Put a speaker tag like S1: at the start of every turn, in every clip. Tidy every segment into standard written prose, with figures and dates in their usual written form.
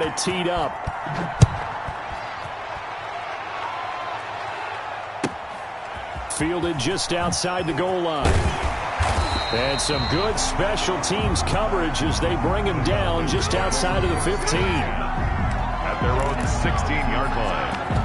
S1: It teed up. Fielded just outside the goal line. And some good special teams coverage as they bring him down just outside of the 15.
S2: At their own 16-yard line.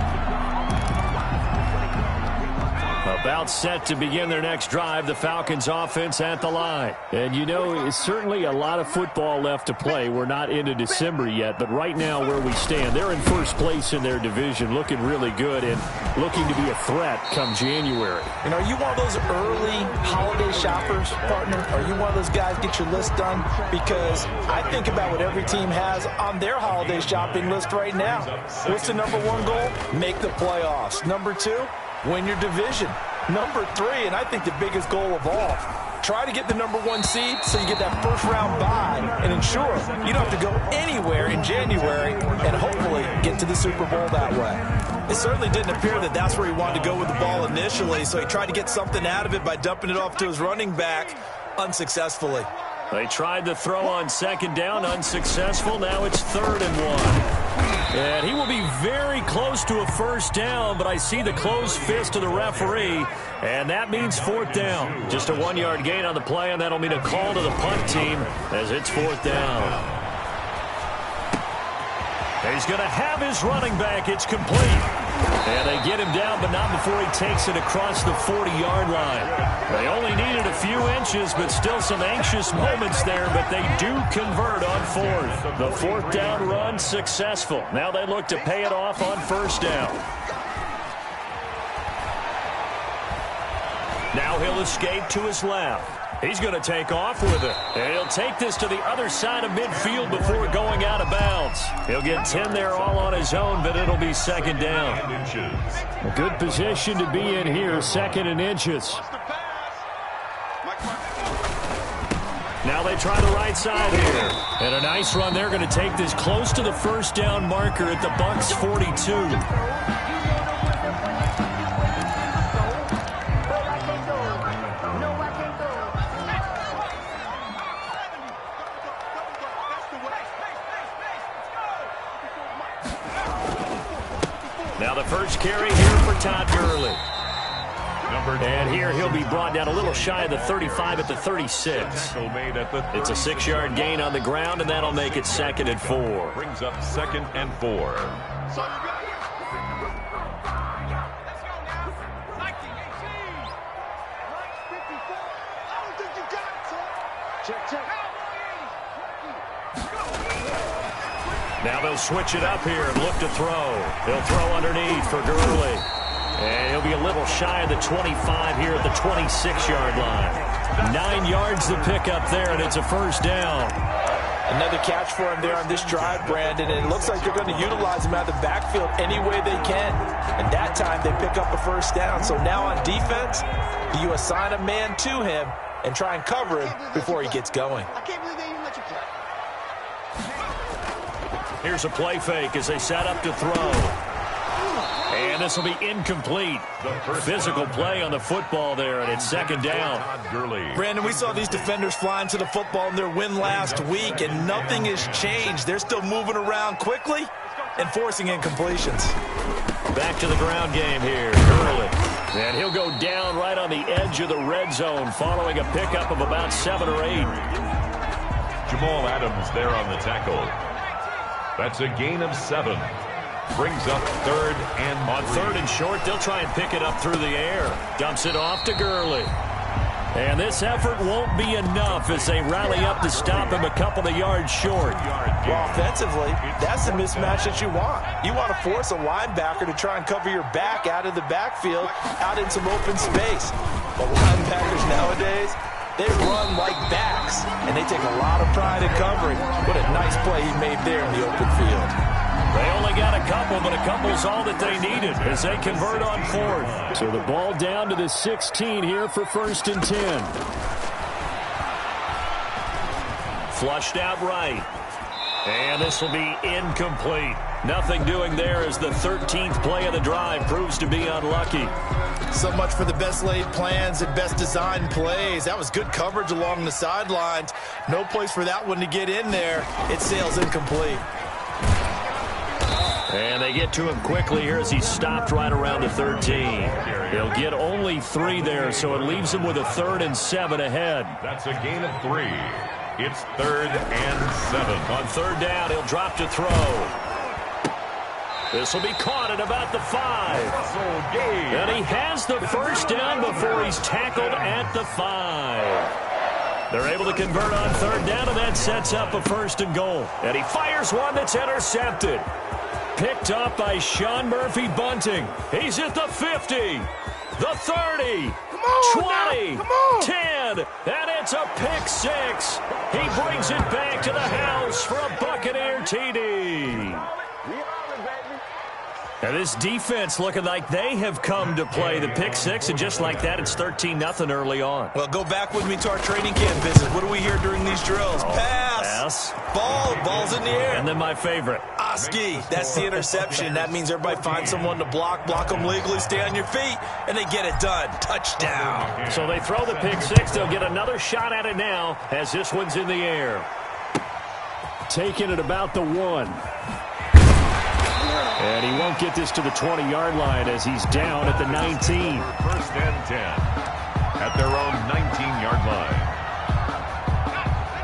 S1: About set to begin their next drive, the Falcons offense at the line. And you know, it's certainly a lot of football left to play. We're not into December yet, but right now where we stand, they're in first place in their division, looking really good and looking to be a threat come January.
S3: And are you one of those early holiday shoppers, partner? Are you one of those guys get your list done? Because I think about what every team has on their holiday shopping list right now. What's the number one goal? Make the playoffs. Number two, win your division. Number three, and I think the biggest goal of all, try to get the number one seed so you get that first round bye and ensure you don't have to go anywhere in January and hopefully get to the Super Bowl that way. It certainly didn't appear that that's where he wanted to go with the ball initially, so he tried to get something out of it by dumping it off to his running back unsuccessfully.
S1: They tried to throw on second down, unsuccessful. Now it's 3rd and 1. And he will be very close to a first down, but I see the closed fist of the referee, and that means 4th down. Just a 1-yard gain on the play, and that'll mean a call to the punt team as it's 4th down. He's going to have his running back. It's complete. And they get him down, but not before he takes it across the 40-yard line. They only needed a few inches, but still some anxious moments there, but they do convert on 4th. The 4th down run successful. Now they look to pay it off on 1st down. Now he'll escape to his left. He's going to take off with it. And he'll take this to the other side of midfield before going out of bounds. He'll get 10 there all on his own, but it'll be 2nd down. A good position to be in here, 2nd and inches. Now they try the right side here. And a nice run. They're going to take this close to the first down marker at the Bucs 42. Now the first carry here for Todd Gurley. And here he'll be brought down a little shy of the 35 at the 36. It's a 6-yard gain on the ground, and that'll make it 2nd and 4.
S2: Brings up 2nd and 4.
S1: Now they'll switch it up here and look to throw. They'll throw underneath for Gurley. And he'll be a little shy of the 25 here at the 26-yard line. 9 yards to pick up there, and it's a first down.
S3: Another catch for him there on this drive, Brandon, and it looks like they're going to utilize him out of the backfield any way they can. And that time they pick up a first down. So now on defense, you assign a man to him and try and cover him before he gets going.
S1: Here's a play fake as they set up to throw. And this will be incomplete. Physical play on the football there, and it's 2nd down.
S3: Brandon, we saw these defenders flying to the football in their win last week, and nothing has changed. They're still moving around quickly and forcing incompletions.
S1: Back to the ground game here. Gurley. And he'll go down right on the edge of the red zone following a pickup of about 7 or 8.
S2: Jamal Adams there on the tackle. That's a gain of 7. Brings up 3rd and 3.
S1: On 3rd and short, they'll try and pick it up through the air. Dumps it off to Gurley. And this effort won't be enough as they rally up to stop him a couple of yards short.
S3: Well, offensively, that's the mismatch that you want. You want to force a linebacker to try and cover your back out of the backfield, out in some open space. But linebackers nowadays, they run like backs, and they take a lot of pride in covering. What a nice play he made there in the open field.
S1: They only got a couple, but a couple's all that they needed as they convert on 4th. So the ball down to the 16 here for 1st and 10. Flushed out right. And this will be incomplete. Nothing doing there as the 13th play of the drive proves to be unlucky.
S3: So much for the best laid plans and best designed plays. That was good coverage along the sidelines. No place for that one to get in there. It sails incomplete.
S1: And they get to him quickly here as he's stopped right around the 13. He'll get only 3 there, so it leaves him with a 3rd and 7 ahead.
S2: That's a gain of 3. It's 3rd and 7.
S1: On 3rd down, he'll drop to throw. This will be caught at about the 5. And he has the first down before he's tackled at the 5. They're able to convert on 3rd down, and that sets up a 1st and goal. And he fires one that's intercepted. Picked up by Sean Murphy Bunting. He's at the 50, the 30, 20, 10, and it's a pick 6. He brings it back to the house for a Buccaneer TD. And this defense looking like they have come to play the pick 6, and just like that, it's 13-0 early on.
S3: Well, go back with me to our training camp visit. What do we hear during these drills? Pass. Ball's in the air.
S1: And then my favorite.
S3: Oski. That's the interception. That means everybody finds someone to block them legally, stay on your feet, and they get it done. Touchdown.
S1: So they throw the pick 6. They'll get another shot at it now as this one's in the air. Taking it about the 1. And he won't get this to the 20-yard line as he's down at the 19.
S2: 1st and 10 at their own 19-yard line.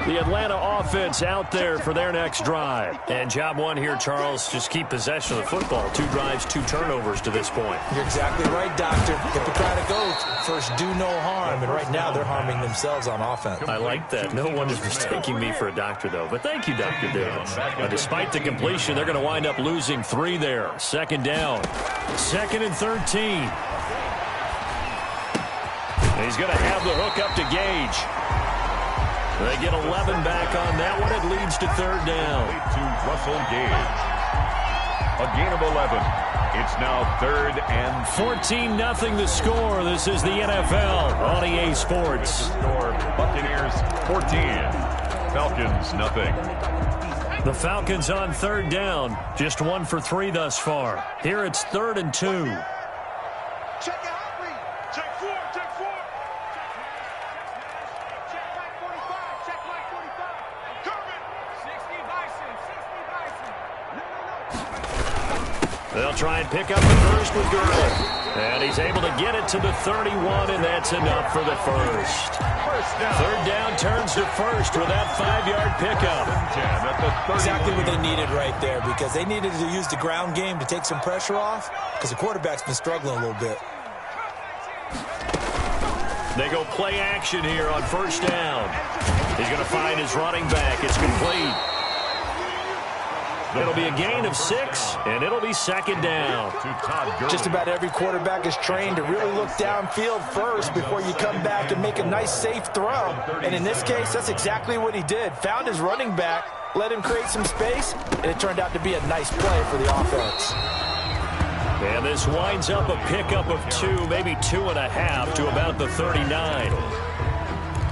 S1: The Atlanta offense out there for their next drive. And job 1 here, Charles, just keep possession of the football. 2 drives, 2 turnovers to this point.
S3: You're exactly right, Doctor. Hippocratic oath. First, do no harm. And right now, they're harming themselves on offense.
S1: I like that. No one is mistaking me for a doctor, though. But thank you, Dr. Davis. Despite the completion, they're going to wind up losing 3 there. 2nd down. 2nd and 13. And he's going to have the hook up to Gage. They get 11 back on that one. It leads to 3rd down.
S2: To Russell Gage. A gain of 11. It's now 3rd and
S1: 14-0 the score. This is the NFL on EA Sports.
S2: Score, Buccaneers 14. Falcons nothing.
S1: The Falcons on 3rd down. Just 1 for 3 thus far. Here it's 3rd and 2.
S4: Check it out, read. Check 4, check 4. Check Mike 45, check Mike 45. I'm coming. 60 Bison, 60 Bison. No.
S1: They'll try and pick up the first with Gurley. And he's able to get it to the 31, and that's enough for the first. 3rd down turns to first with that 5-yard pickup.
S3: Exactly what they needed right there, because they needed to use the ground game to take some pressure off, because the quarterback's been struggling a little bit.
S1: They go play action here on 1st down. He's going to find his running back. It's complete. It'll be a gain of 6, and it'll be 2nd down.
S3: Just about every quarterback is trained to really look downfield first before you come back and make a nice, safe throw. And in this case, that's exactly what he did. Found his running back, let him create some space, and it turned out to be a nice play for the offense.
S1: And this winds up a pickup of 2, maybe 2.5 to about the 39.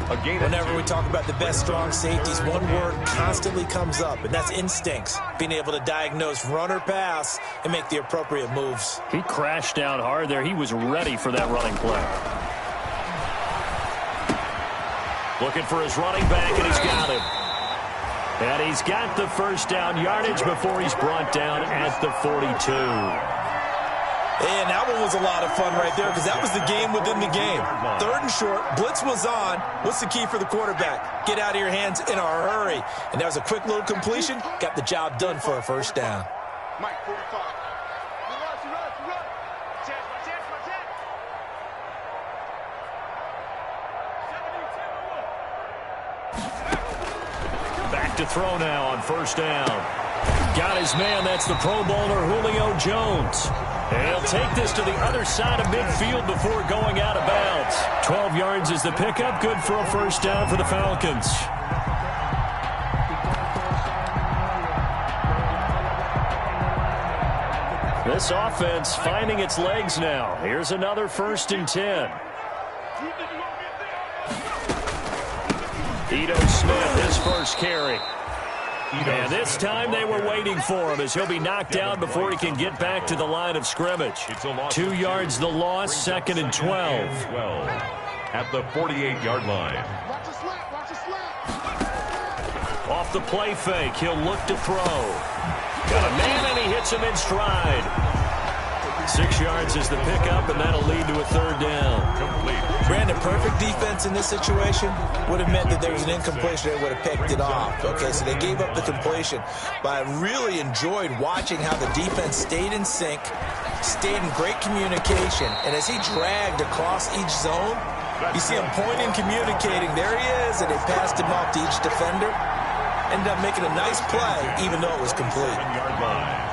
S3: Whenever we talk about the best strong safeties, one word constantly comes up, and that's instincts. Being able to diagnose run or pass and make the appropriate moves.
S1: He crashed down hard there. He was ready for that running play. Looking for his running back, and he's got him. And he's got the first down yardage before he's brought down at the 42.
S3: And that one was a lot of fun right there, because that was the game within the game. 3rd and short, blitz was on. What's the key for the quarterback? Get out of your hands in a hurry. And that was a quick little completion. Got the job done for a 1st down.
S4: Mike 45. Run. Check.
S1: Back to throw now on 1st down. Got his man. That's the Pro Bowler Julio Jones. And he'll take this to the other side of midfield before going out of bounds. 12 yards is the pickup. Good for a 1st down for the Falcons. This offense finding its legs now. Here's another 1st and 10. Ito Smith, his first carry. And this time they were waiting for him as he'll be knocked down before he can get back to the line of scrimmage. 2 yards the loss, 2nd and 12.
S2: At the 48-yard line.
S1: Off the play fake, he'll look to throw. Got a man, and he hits puts him in stride. 6 yards is the pickup, and that'll lead to a third down.
S2: Complete.
S3: Brandon, perfect defense in this situation would have meant that there was an incompletion. They would have picked it off. Okay, so they gave up the completion. But I really enjoyed watching how the defense stayed in sync, stayed in great communication. And as he dragged across each zone, you see him pointing, communicating. There he is, and they passed him off to each defender. Ended up making a nice play, even though it was complete.
S2: 7-yard line.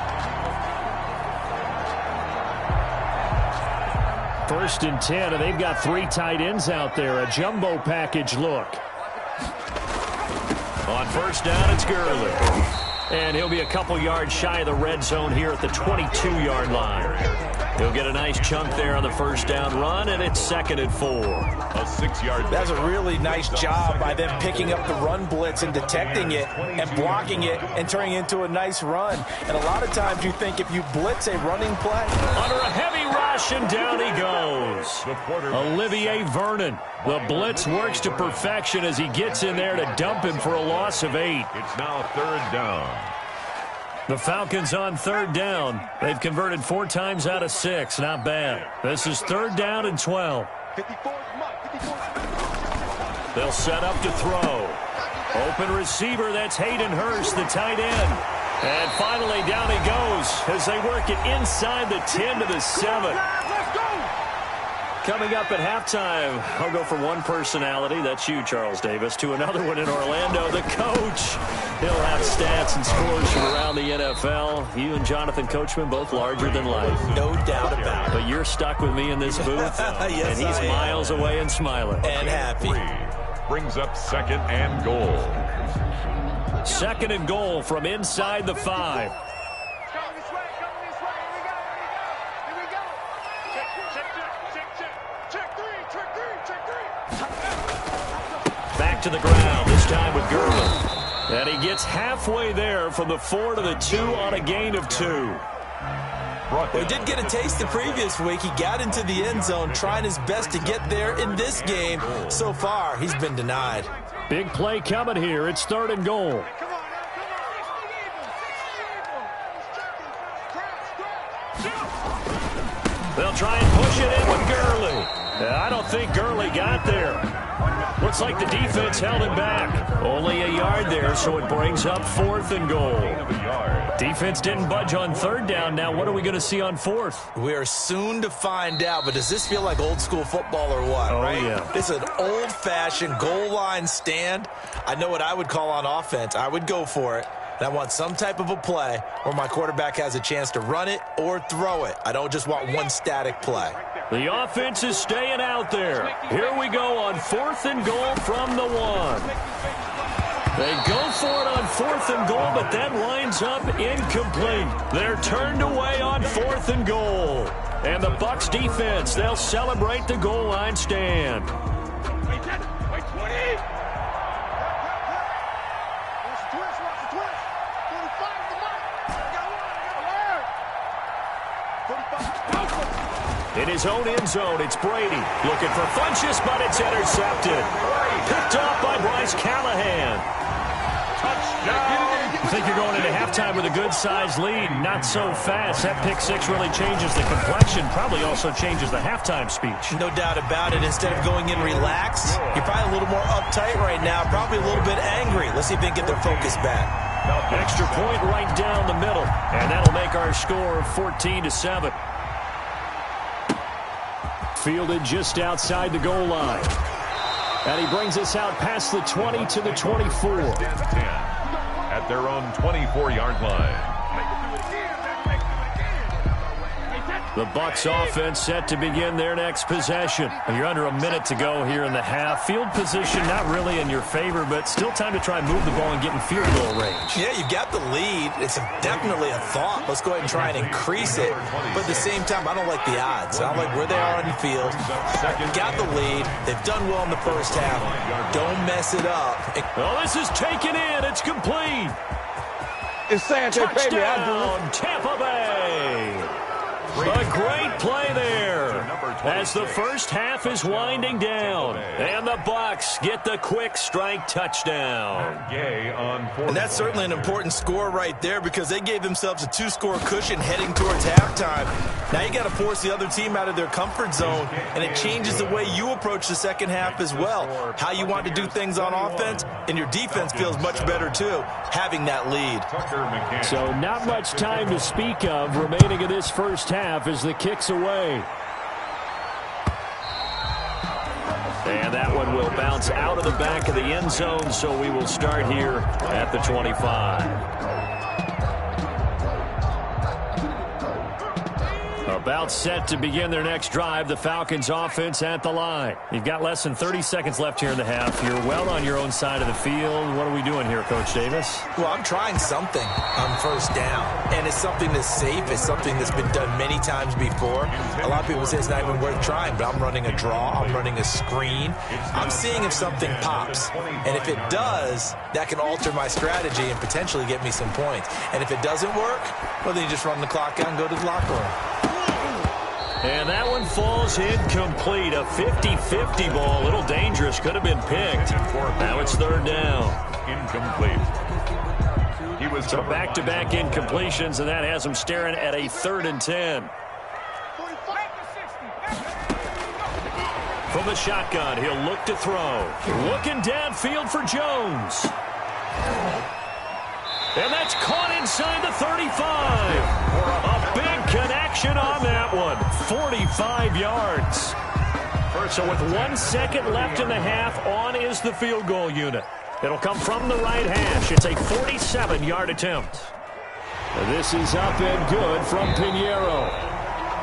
S1: First and 10, and they've got 3 tight ends out there. A jumbo package look. On first down, it's Gurley. And he'll be a couple yards shy of the red zone here at the 22-yard line. He'll get a nice chunk there on the first down run, and it's 2nd and 4.
S2: A 6-yard.
S3: That's a really nice job by them picking up the run blitz and detecting it and blocking it and turning it into a nice run. And a lot of times you think if you blitz a running play.
S1: Under a heavy rush, and down he goes. Olivier Vernon. The blitz works to perfection as he gets in there to dump him for a loss of 8.
S2: It's now 3rd down.
S1: The Falcons on 3rd down. They've converted 4 times out of 6. Not bad. This is 3rd down and 12. They'll set up to throw. Open receiver, that's Hayden Hurst, the tight end. And finally down he goes as they work it inside the 10 to the 7. Coming up at halftime, I'll go from one personality, that's you, Charles Davis, to another one in Orlando, the coach. He'll have stats and scores from around the NFL. You and Jonathan Coachman, both larger than life.
S3: No doubt about it.
S1: But you're stuck with me in this booth,
S3: Yes,
S1: and he's miles away and smiling.
S3: And happy.
S2: 3 brings up 2nd and goal.
S1: 2nd and goal from inside the 5. Back to the ground, this time with Gurley. And he gets halfway there from the 4 to the 2 on a gain of 2.
S3: Well, he did get a taste the previous week. He got into the end zone trying his best to get there in this game. So far, he's been denied.
S1: Big play coming here. It's 3rd and goal. They'll try and push it in with Gurley. I don't think Gurley got there. Looks like the defense held him back. Only a yard there, so it brings up 4th and goal. Defense didn't budge on 3rd down. Now what are we going to see on 4th?
S3: We are soon to find out, but does this feel like old school football or what, right?
S1: Yeah.
S3: This is an old-fashioned goal line stand. I know what I would call on offense. I would go for it. And I want some type of a play where my quarterback has a chance to run it or throw it. I don't just want one static play.
S1: The offense is staying out there. Here we go on 4th and goal from the 1. They go for it on 4th and goal, but that winds up incomplete. They're turned away on 4th and goal. And the Bucs defense, they'll celebrate the goal line stand. In his own end zone, it's Brady. Looking for Funchess, but it's intercepted. Picked off by Bryce Callahan. Touchdown. You think you're going into halftime with a good-sized lead. Not so fast. That pick 6 really changes the complexion. Probably also changes the halftime speech.
S3: No doubt about it. Instead of going in relaxed, you're probably a little more uptight right now. Probably a little bit angry. Let's see if they can get their focus back.
S1: Extra point right down the middle. And that'll make our score 14-7. Fielded just outside the goal line. And he brings us out past the 20 to the 24.
S2: At their own 24-yard line.
S1: The Bucs offense set to begin their next possession. You're under a minute to go here in the half. Field position not really in your favor, but still time to try and move the ball and get in field goal range.
S3: Yeah, you've got the lead. It's definitely a thought. Let's go ahead and try and increase it. But at the same time, I don't like the odds. I don't like where they are on the field. Got the lead. They've done well in the first half. Don't mess it up.
S1: Well, this is taken in. It's complete.
S5: It's Sanchez, baby.
S1: Touchdown, Tampa Bay. A great play there. as the first half is winding down. And the Bucs get the quick strike touchdown.
S3: And that's certainly an important score right there because they gave themselves a 2-score cushion heading towards halftime. Now you got to force the other team out of their comfort zone, and it changes the way you approach the second half as well. How you want to do things on offense, and your defense feels much better too, having that lead.
S1: So not much time to speak of remaining in this first half as the kick's away. And that one will bounce out of the back of the end zone, so we will start here at the 25. About set to begin their next drive, the Falcons offense at the line. You've got less than 30 seconds left here in the half. You're well on your own side of the field. What are we doing here, Coach Davis?
S3: Well, I'm trying something on first down, and it's something that's safe. It's something that's been done many times before. A lot of people say it's not even worth trying, but I'm running a draw. I'm running a screen. I'm seeing if something pops, and if it does, that can alter my strategy and potentially get me some points. And if it doesn't work, well, then you just run the clock out and go to the locker room.
S1: And that one falls incomplete. A 50-50 ball. A little dangerous. Could have been picked. Now it's third down.
S2: Incomplete.
S1: So back-to-back incompletions, and that has him staring at a 3rd and 10. From the shotgun, he'll look to throw. Looking downfield for Jones. And that's caught inside the 35. A big connection on that one. 45 yards. So with 1 second left in the half, on is the field goal unit. It'll come from the right hash. It's a 47-yard attempt. This is up and good from Pinheiro.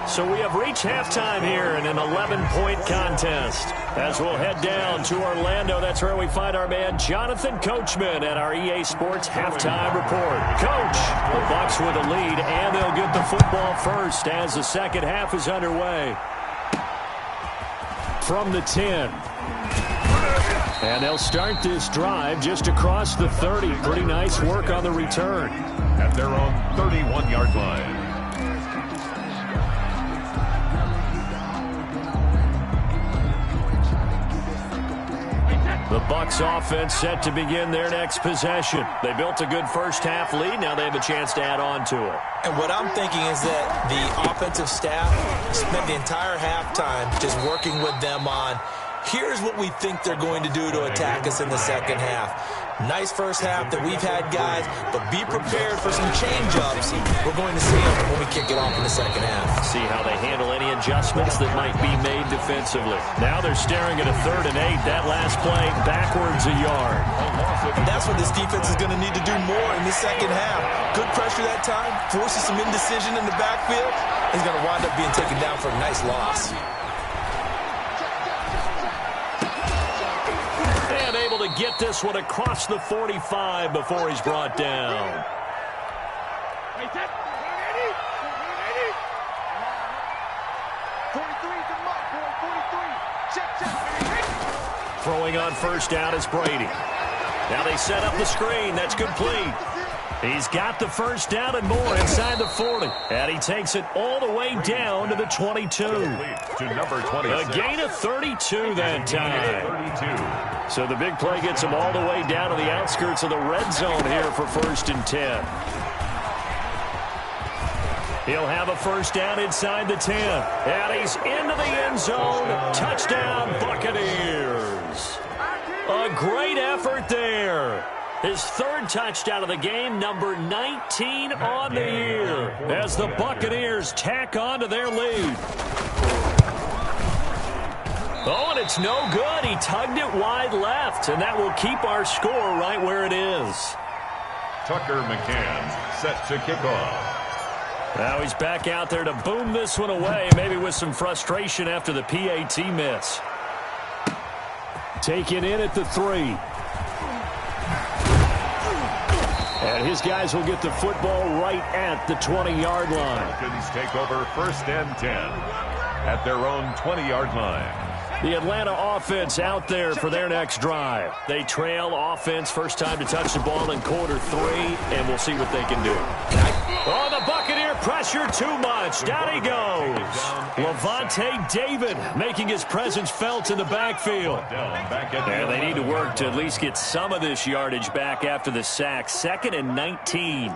S1: So we have reached halftime here in an 11-point contest. As we'll head down to Orlando, that's where we find our man Jonathan Coachman at our EA Sports Halftime Report. Coach, the Bucs with a lead, and they'll get the football first as the second half is underway. From the 10. And they'll start this drive just across the 30. Pretty nice work on the return.
S2: At their own 31-yard line.
S1: The Bucs offense set to begin their next possession. They built a good first half lead. Now they have a chance to add on to it.
S3: And what I'm thinking is that the offensive staff spent the entire halftime just working with them on, here's what we think they're going to do to attack us in the second half. Nice first half that we've had, guys, but be prepared for some change-ups. We're going to see them when we kick it off in the second half.
S1: See how they handle any adjustments that might be made defensively. Now they're staring at a 3rd and 8. That last play, backwards a yard.
S3: And that's what this defense is going to need to do more in the second half. Good pressure that time, forces some indecision in the backfield. He's going to wind up being taken down for a nice loss.
S1: And able to get this one across the 45 before he's brought down. Throwing on first down is Brady. Now they set up the screen. That's complete. He's got the first down and more inside the 40. And he takes it all the way down to the 22.
S2: To number 26.
S1: A gain of 32 that time. So the big play gets him all the way down to the outskirts of the red zone here for 1st and 10. He'll have a first down inside the 10. And he's into the end zone. Touchdown, Buccaneers. A great effort there. His 3rd touchdown of the game, number 19 on the year, as the Buccaneers tack on to their lead. Oh, and it's no good. He tugged it wide left, and that will keep our score right where it is.
S2: Tucker McCann set to kick off.
S1: Now he's back out there to boom this one away, maybe with some frustration after the PAT miss. Taken in at the 3. And his guys will get the football right at the 20-yard line.
S2: Falcons take over 1st and 10 at their own 20-yard line.
S1: The Atlanta offense out there for their next drive. They trail offense, first time to touch the ball in quarter 3, and we'll see what they can do. Oh, the Buccaneer pressure pressure too much. Down he goes. Levante David making his presence felt in the backfield. And they need to work to at least get some of this yardage back after the sack. 2nd and 19.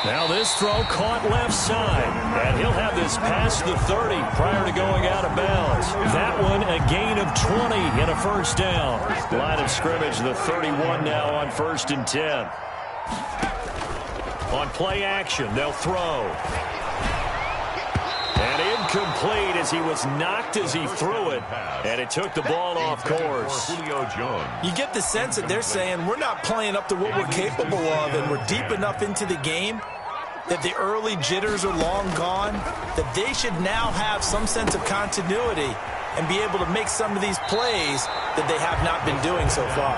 S1: Now this throw caught left side, and he'll have this past the 30 prior to going out of bounds. That one a gain of 20 and a first down. Line of scrimmage, the 31 now on 1st and 10. On play action, they'll throw. And incomplete as he was knocked as he threw it, and it took the ball off course.
S3: You get the sense that they're saying we're not playing up to what we're capable of, and we're deep enough into the game that the early jitters are long gone, that they should now have some sense of continuity and be able to make some of these plays that they have not been doing so far.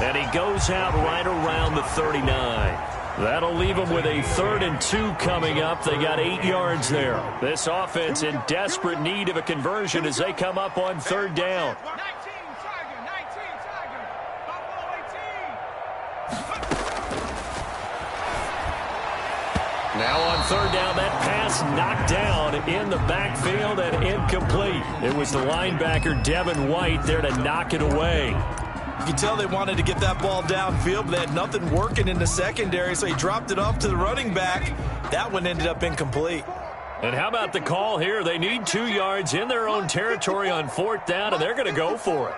S1: And he goes out right around the 39. That'll leave them with a 3rd and 2 coming up. They got 8 yards there. This offense in desperate need of a conversion as they come up on 3rd down. Now on 3rd down, that pass knocked down in the backfield and incomplete. It was the linebacker, Devin White, there to knock it away.
S3: You can tell they wanted to get that ball downfield, but they had nothing working in the secondary, so he dropped it off to the running back. That one ended up incomplete.
S1: And how about the call here? They need 2 yards in their own territory on 4th down, and they're going to go for it.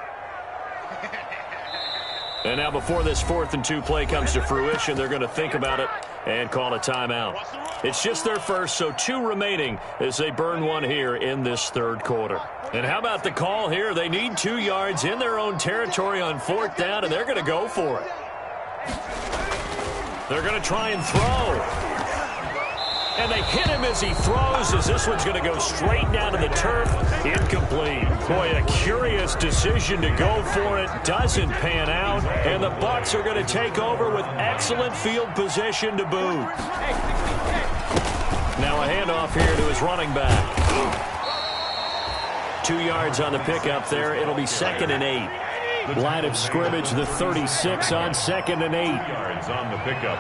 S1: And now before this 4th and 2 play comes to fruition, they're going to think about it and call a timeout. It's just their first, so 2 remaining as they burn one here in this 3rd quarter. And how about the call here? They need 2 yards in their own territory on 4th down, and they're going to go for it. They're going to try and throw. And they hit him as he throws, as this one's going to go straight down to the turf. Incomplete. Boy, a curious decision to go for it. Doesn't pan out. And the Bucs are going to take over with excellent field position to boot. Now a handoff here to his running back. 2 yards on the pickup there. It'll be 2nd and 8. Line of scrimmage, the 36 on 2nd and 8.
S2: Yards on the pickup.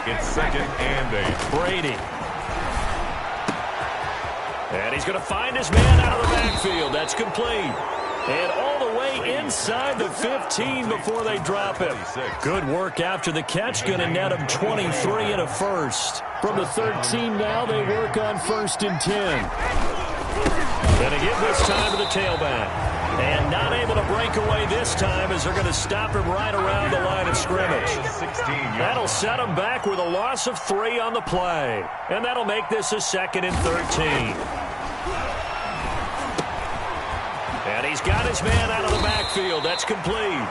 S2: It's 2nd and 8.
S1: Brady. And he's going to find his man out of the backfield. That's complete. And all the way inside the 15 before they drop him. Good work after the catch. Going to net him 23 and a first. From the 13 now, they work on 1st and 10. Going to give this time to the tailback. And not able to break away this time as they're going to stop him right around the line of scrimmage. That'll set him back with a loss of 3 on the play. And that'll make this a 2nd and 13. And he's got his man out of the backfield. That's complete.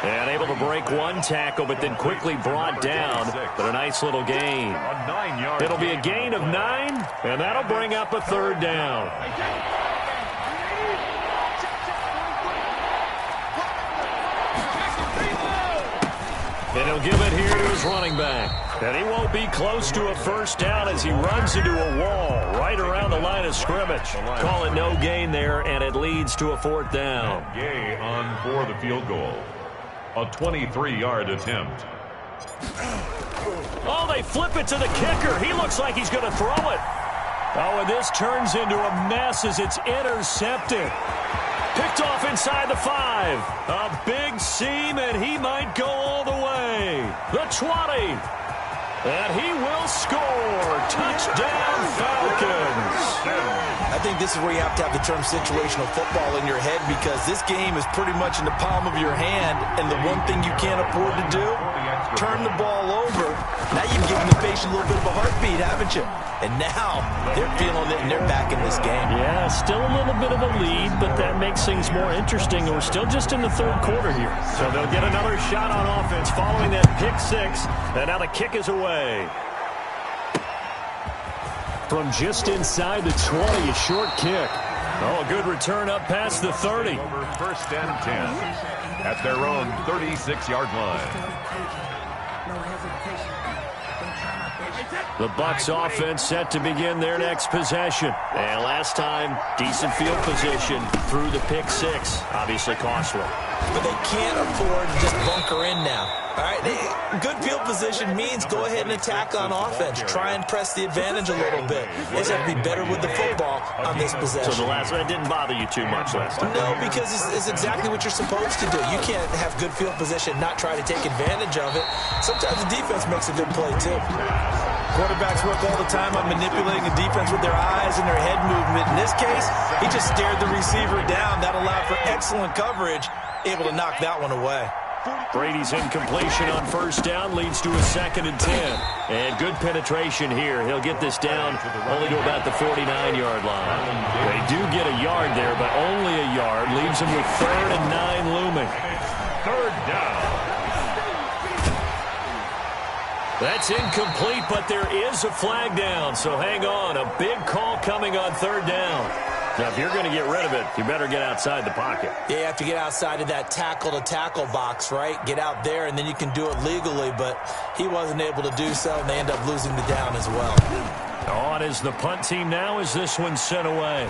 S1: And able to break one tackle, but then quickly brought down. But a nice little gain. It'll be a gain of 9, and that'll bring up a 3rd down. And he'll give it here to his running back. And he won't be close to a first down as he runs into a wall right around the line of scrimmage. Call it no gain there, and it leads to a 4th down.
S2: Mattjae on for the field goal. A 23-yard attempt.
S1: Oh, they flip it to the kicker. He looks like he's going to throw it. Oh, and this turns into a mess as it's intercepted. Picked off inside the 5. A big seam, and he might go all the way. The 20. And he will score. Touchdown, Falcons.
S3: I think this is where you have to have the term situational football in your head, because this game is pretty much in the palm of your hand, and the one thing you can't afford to do, turn the ball over. Now you've given the patient a little bit of a heartbeat, haven't you? And now they're feeling it, and they're back in this game.
S1: Yeah, still a little bit of a lead, but that makes things more interesting. We're still just in the 3rd quarter here. So they'll get another shot on offense following that pick 6. And now the kick is away. From just inside the 20, a short kick. Oh, a good return up past the 30.
S2: Over 1st and 10 at their own 36-yard line.
S1: The Bucs offense set to begin their next possession. And last time, decent field position through the pick 6. Obviously costly.
S3: But they can't afford to just bunker in now. All right, good field position means go ahead and attack on offense. Try and press the advantage a little bit. They just have to be better with the football on this possession.
S1: So the last one didn't bother you too much last time?
S3: No, because it's exactly what you're supposed to do. You can't have good field position, not try to take advantage of it. Sometimes the defense makes a good play, too. Quarterbacks work all the time on manipulating the defense with their eyes and their head movement. In this case, he just stared the receiver down. That allowed for excellent coverage, able to knock that one away.
S1: Brady's incompletion on first down leads to a 2nd and 10. And good penetration here. He'll get this down only to about the 49-yard line. They do get a yard there, but only a yard. Leaves them with 3rd and 9 looming.
S2: 3rd down.
S1: That's incomplete, but there is a flag down. So hang on. A big call coming on 3rd down. Now, if you're going to get rid of it, you better get outside the pocket.
S3: Yeah, you have to get outside of that tackle-to-tackle box, right? Get out there, and then you can do it legally, but he wasn't able to do so, and they end up losing the down as well.
S1: On is the punt team now as this one's sent away.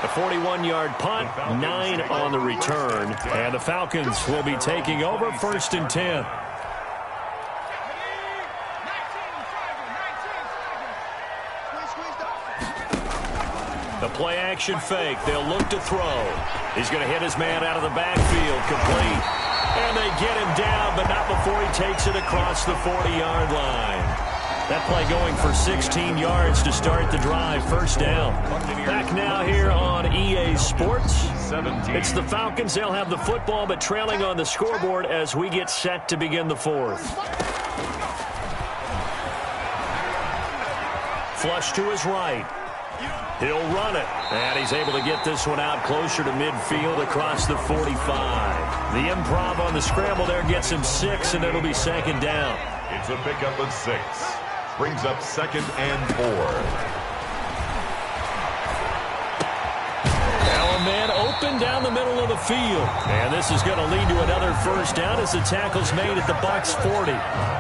S1: A 41-yard punt, 9 on the return, and the Falcons will be taking over 1st and 10. The play-action fake. They'll look to throw. He's going to hit his man out of the backfield. Complete. And they get him down, but not before he takes it across the 40-yard line. That play going for 16 yards to start the drive. 1st down. Back now here on EA Sports.
S2: 17.
S1: It's the Falcons. They'll have the football, but trailing on the scoreboard as we get set to begin the 4th. Flush to his right. He'll run it, and he's able to get this one out closer to midfield across the 45. The improv on the scramble there gets him 6, and it'll be 2nd down.
S2: It's a pickup of 6. Brings up 2nd and 4.
S1: Now a man open down the middle of the field. And this is going to lead to another 1st down as the tackle's made at the Bucs 40.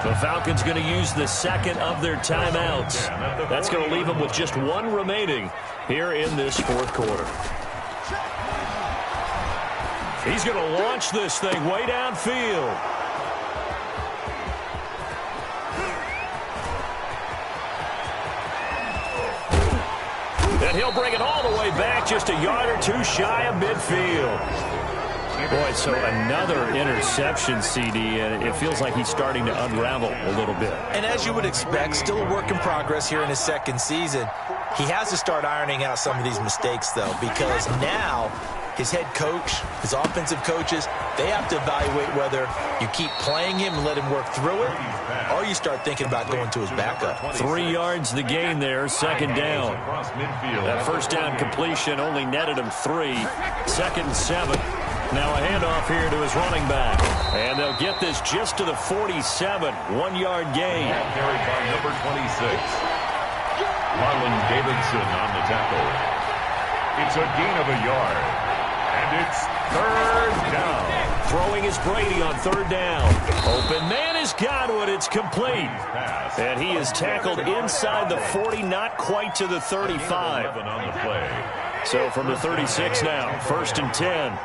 S1: The Falcons going to use the 2nd of their timeouts. That's going to leave them with just 1 remaining here in this 4th quarter. He's going to launch this thing way downfield. And he'll bring it all the way back, just a yard or 2 shy of midfield. Boy, so another interception, CD, and it feels like he's starting to unravel a little bit.
S3: And as you would expect, still a work in progress here in his 2nd season. He has to start ironing out some of these mistakes, though, because now his head coach, his offensive coaches, they have to evaluate whether you keep playing him and let him work through it, or you start thinking about going to his backup.
S1: 3 yards the gain there, 2nd down. That 1st down completion only netted him 3. 2nd and 7. Now a handoff here to his running back. And they'll get this just to the 47. 1-yard gain.
S2: Carried by number 26. Marlon Davidson on the tackle. It's a gain of a yard. And it's 3rd down.
S1: Throwing is Brady on 3rd down. Open man is Godwin. It's complete. And he is tackled inside the 40, not quite to the 35.
S2: On the play.
S1: So from the 36 now, 1st and 10.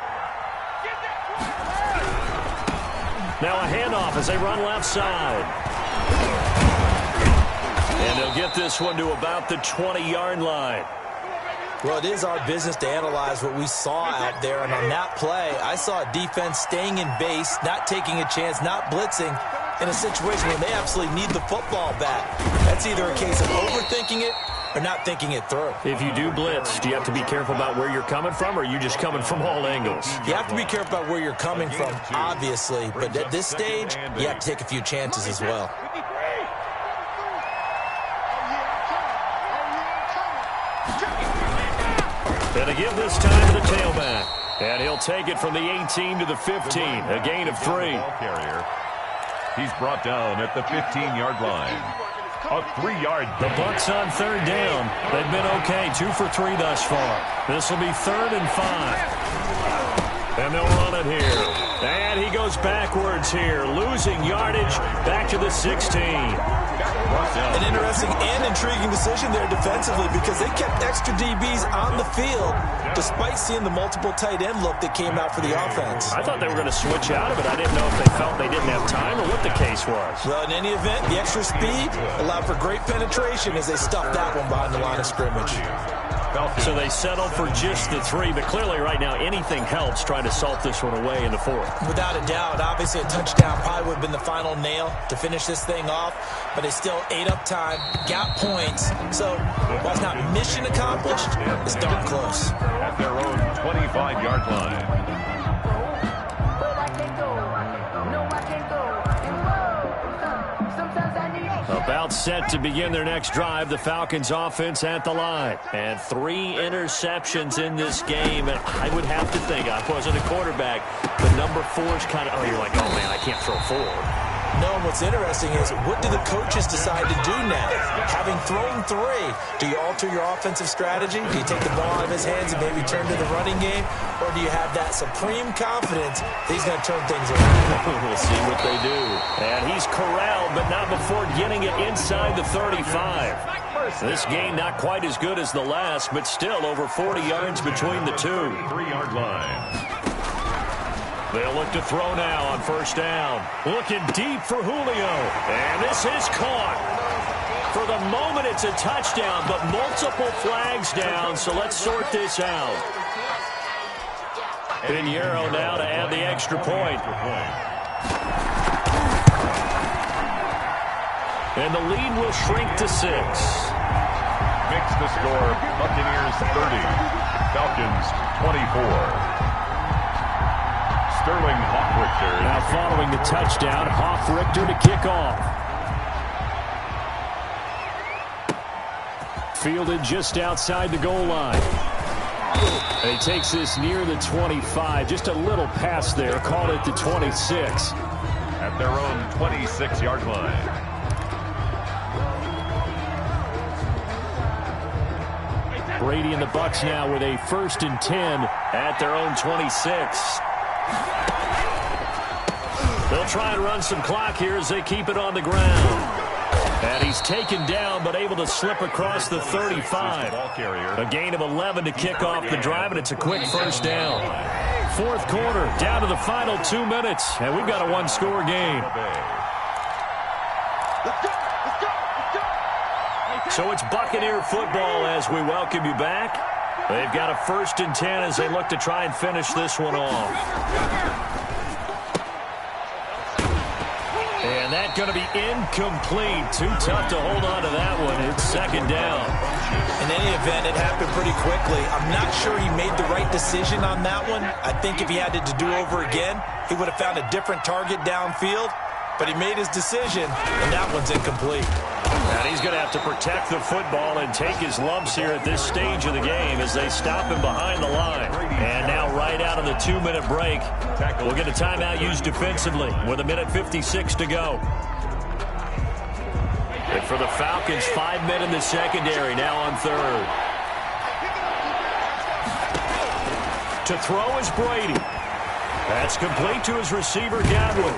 S1: Now a handoff as they run left side. And they'll get this one to about the 20-yard line.
S3: Well, it is our business to analyze what we saw out there. And on that play, I saw a defense staying in base, not taking a chance, not blitzing in a situation where they absolutely need the football back. That's either a case of overthinking it or not thinking it through.
S1: If you do blitz, do you have to be careful about where you're coming from, or are you just coming from all angles?
S3: You have to be careful about where you're coming from, obviously. But at this stage, you have to take a few chances as well.
S1: And to give this time to the tailback. And he'll take it from the 18 to the 15. A gain of 3.
S2: He's brought down at the 15-yard line. A 3-yard.
S1: The Bucs on 3rd down. They've been okay. 2 for 3 thus far. This will be 3rd and 5. And they'll run it here. And he goes backwards here, losing yardage back to the 16.
S3: An interesting and intriguing decision there defensively because they kept extra DBs on the field despite seeing the multiple tight end look that came out for the offense.
S1: I thought they were going to switch out of it. I didn't know if they felt they didn't have time or what the case was.
S3: Well, in any event, the extra speed allowed for great penetration as they stuffed that one behind the line of scrimmage.
S1: So they settled for just the 3, but clearly right now anything helps trying to salt this one away in the 4th.
S3: Without a doubt, obviously a touchdown probably would have been the final nail to finish this thing off, but they still ate up time, got points. So while it's not mission accomplished, it's darn close.
S2: At their own 25-yard line.
S1: About set to begin their next drive, the Falcons offense at the line. And 3 interceptions in this game. And I would have to think, I wasn't a quarterback, but number 4 is kind of, oh, you're like, oh, man, I can't throw 4.
S3: No, and what's interesting is what do the coaches decide to do now? Having thrown 3, do you alter your offensive strategy? Do you take the ball out of his hands and maybe turn to the running game? Or do you have that supreme confidence that he's going to turn things around?
S1: We'll see what they do. And he's corralled, but not before getting it inside the 35. This game not quite as good as the last, but still over 40 yards between the 2.
S2: 3-yard line.
S1: They'll look to throw now on first down. Looking deep for Julio. And this is caught. For the moment, it's a touchdown, but multiple flags down, so let's sort this out. Pinheiro now to add the extra point. And the lead will shrink to 6.
S2: Makes the score Buccaneers 30, Falcons 24. Sterling Hoffrichter.
S1: Now following the touchdown, Hoffrichter to kick off. Fielded just outside the goal line. And he takes this near the 25. Just a little pass there. Called it the 26.
S2: At their own 26-yard line.
S1: Brady and the Bucs now with a 1st and 10 at their own 26. They'll try and run some clock here as they keep it on the ground. And he's taken down but able to slip across the 35. A gain of 11 to kick off the drive, and it's a quick first down. 4th quarter, down to the final 2 minutes, and we've got a 1-score game. So it's Buccaneer football as we welcome you back. They've got a 1st and 10 as they look to try and finish this one off. And that's going to be incomplete. Too tough to hold on to that one. It's 2nd down.
S3: In any event, it happened pretty quickly. I'm not sure he made the right decision on that one. I think if he had it to do over again, he would have found a different target downfield. But he made his decision, and that one's incomplete.
S1: And he's going to have to protect the football and take his lumps here at this stage of the game as they stop him behind the line. And now right out of the 2-minute break, we'll get a timeout used defensively with 1:56 to go. And for the Falcons, 5 men in the secondary, now on 3rd. To throw is Brady. That's complete to his receiver, Godwin.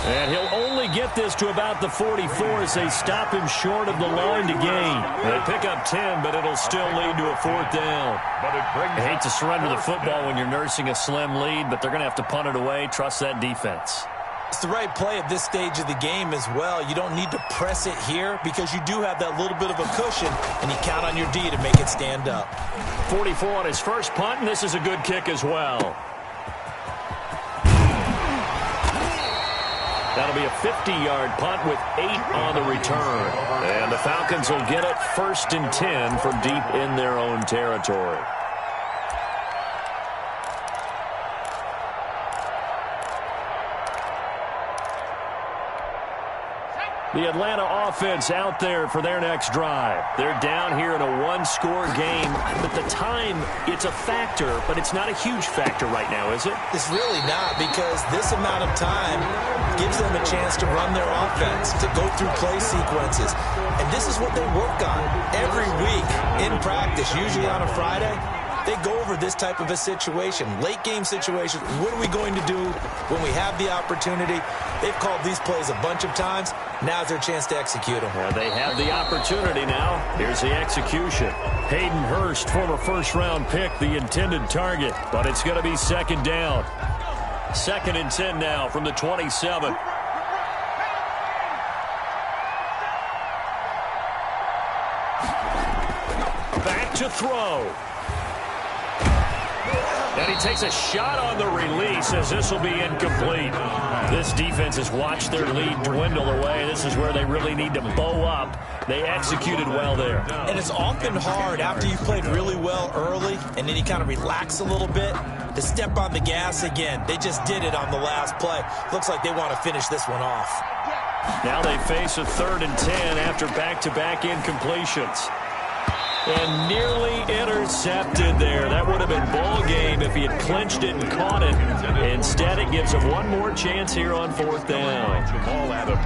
S1: And he'll only get this to about the 44 as they stop him short of the line to gain. They pick up 10, but it'll still lead to a 4th down. I hate to surrender the football when you're nursing a slim lead, but they're going to have to punt it away. Trust that defense.
S3: It's the right play at this stage of the game as well. You don't need to press it here because you do have that little bit of a cushion, and you count on your D to make it stand up.
S1: 44 on his first punt, and this is a good kick as well. That'll be a 50-yard punt with 8 on the return. And the Falcons will get it 1st and 10 from deep in their own territory. The Atlanta offense out there for their next drive. They're down here in a 1-score game. But the time, it's a factor, but it's not a huge factor right now, is it?
S3: It's really not, because this amount of time gives them a chance to run their offense, to go through play sequences. And this is what they work on every week in practice, usually on a Friday. they go over this type of a situation, late game situation. What are we going to do when we have the opportunity? They've called these plays a bunch of times. Now's their chance to execute them.
S1: Well, they have the opportunity now. Here's the execution. Hayden Hurst, former first-round pick, the intended target, but it's going to be second down. 2nd and 10 now from the 27. Back to throw. And he takes a shot on the release as this will be incomplete. This defense has watched their lead dwindle away. This is where they really need to bow up. They executed well there.
S3: And it's often hard after you've played really well early and then you kind of relax a little bit to step on the gas again. They just did it on the last play. Looks like they want to finish this one off.
S1: Now they face a 3rd and 10 after back-to-back incompletions. And nearly intercepted there. That would have been ball game if he had clinched it and caught it. Instead, it gives him one more chance here on 4th down.
S2: Jamal Adams.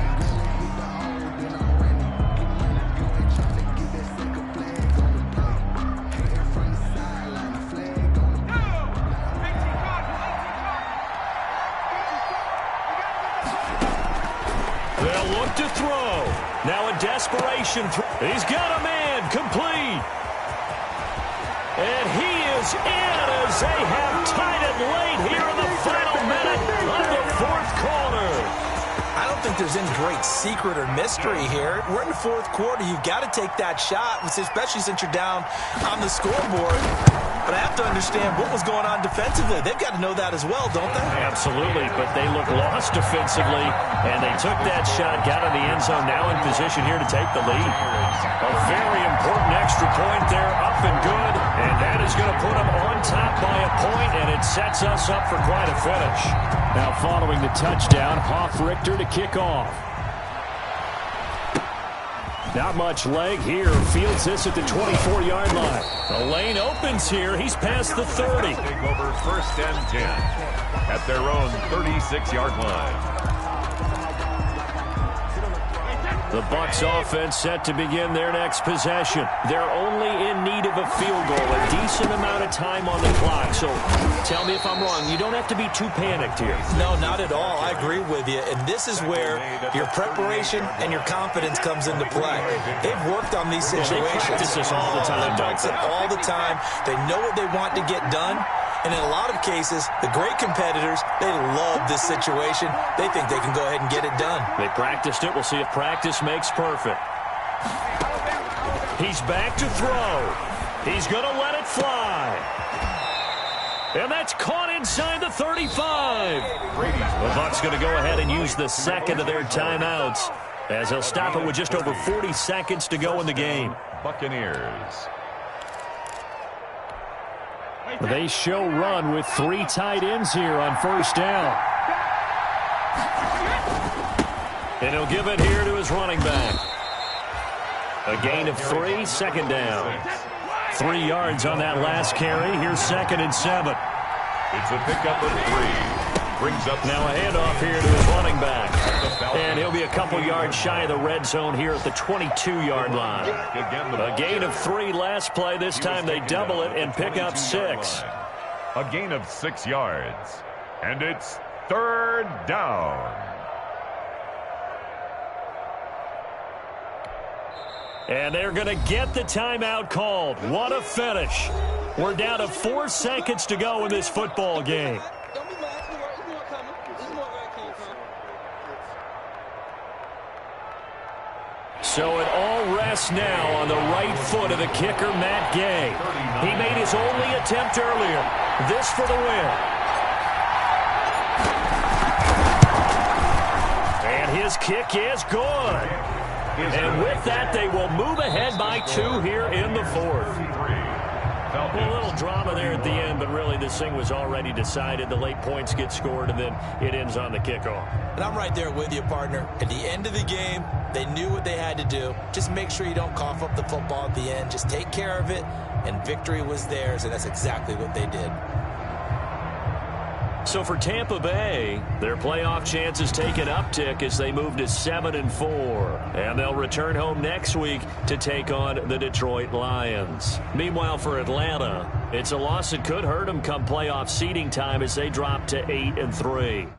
S1: They'll look to throw. Now a desperation. He's got a man complete. And he is in as they have tied it late here in the final minute of the 4th quarter.
S3: I don't think there's any great secret or mystery here. We're in the 4th quarter. You've got to take that shot, especially since you're down on the scoreboard. But I have to understand what was going on defensively. They've got to know that as well, don't they?
S1: Absolutely, but they look lost defensively, and they took that shot, got in the end zone, now in position here to take the lead. A very important extra point there, up and good, and that is going to put them on top by a point, and it sets us up for quite a finish. Now following the touchdown, Hoff-Richter to kick off. Not much leg here. Fields this at the 24-yard line. The lane opens here. He's past the 30.
S2: Take over 1st and 10 at their own 36-yard line.
S1: The Bucs offense set to begin their next possession. They're only in need of a field goal, a decent amount of time on the clock. So tell me if I'm wrong. You don't have to be too panicked here.
S3: No, not at all. I agree with you. And this is where your preparation and your confidence comes into play. They've worked on these situations.
S1: They practice this all the time.
S3: They practice it all the time. They know what they want to get done. And in a lot of cases, the great competitors, they love this situation. They think they can go ahead and get it done.
S1: They practiced it. We'll see if practice makes perfect. He's back to throw. He's going to let it fly. And that's caught inside the 35. The Bucs going to go ahead and use the second of their timeouts as they'll stop it with just over 40 seconds to go in the game.
S2: Buccaneers.
S1: They show run with 3 tight ends here on 1st down. And he'll give it here to his running back. A gain of 3, 2nd down. 3 yards on that last carry. Here's 2nd and 7.
S2: It's a pickup of 3. Brings up
S1: now a handoff here to his running back. And he'll be a couple yards shy of the red zone here at the 22-yard line. A gain of 3 last play. This time they double it and pick up 6.
S2: A gain of 6 yards. And it's 3rd down.
S1: And they're going to get the timeout called. What a finish. We're down to 4 seconds to go in this football game. So it all rests now on the right foot of the kicker, Mattjae. He made his only attempt earlier. This for the win. And his kick is good. And with that, they will move ahead by 2 here in the 4th. A little drama there at the end, but really this thing was already decided. The late points get scored, and then it ends on the kickoff.
S3: And I'm right there with you, partner. At the end of the game, they knew what they had to do. Just make sure you don't cough up the football at the end. Just take care of it, and victory was theirs, and that's exactly what they did.
S1: So for Tampa Bay, their playoff chances take an uptick as they move to 7-4. And they'll return home next week to take on the Detroit Lions. Meanwhile, for Atlanta, It's a loss that could hurt them come playoff seeding time as they drop to 8-3.